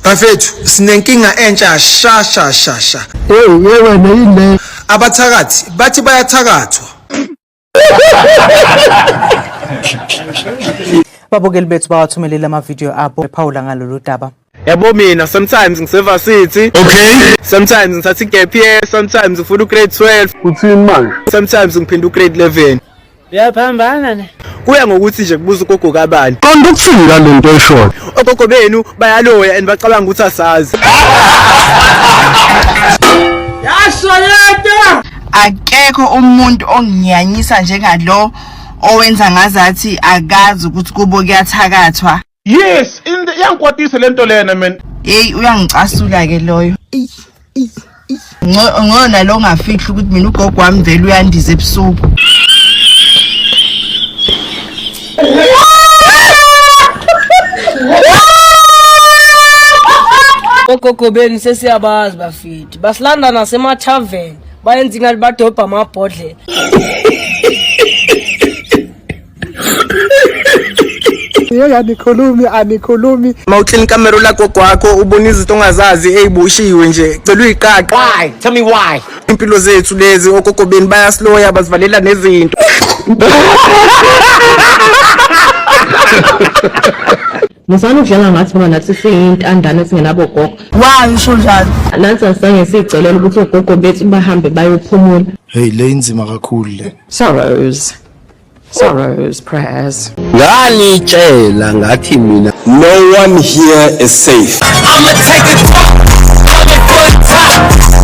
Bafethu sinenkinga entsha shasha. Hey wena yini? Abathakathi bathi bayathakathwa. Babukeli bethu bawathumelela ama-video abo ephawula ngalolu daba. Yabo mina sometimes ngisevarsity. Okay. Sometimes ngithatha gap year, sometimes ngifuna grade 12. Uthini manje? Sometimes ngiphinda grade 11. Uyaphambana ne? Kuya ngokuthi nje kubuza ugogo kabani. Qonda ukuthini ngalento eshona? Ogogo benu bayaloya and bacabanga ukuthi asazi. Yashayeta! Akekho umuntu onginyanyisa njengalo owenza ngazathi akazi ukuthi kubo kuyathakathwa. Yes, yangikwatisa lento lena man. Hey uyangicasula ke loyo. Ngona lo ngafihla ukuthi mina ugogo wami vele uyandiza ebusuku. Ogogo beni sesiyabazi bafiti. Basilanda nasema tavern. Bayenza ingathi badobha amabhodlela. Anikhulumi. Mawuclean camera lakho kwakho ubona izinto ongazazi ezibushiwe nje. Cela uyiqaqa. Why? Tell me why. Impilo zethu lezi ogogo beni bayasloya bazivalela nezinto. Musana udlala ngathi ngoba nathi siyintandane singenabo gogo. Wa usho njalo. Nathi asange sicelela ukuthi ogogo bethu bahambe bayophumula. Hey le inzima kakhulu le. Sorrows, prayers. Nganitshela ngathi mina No one here is safe. I'ma take it for the top.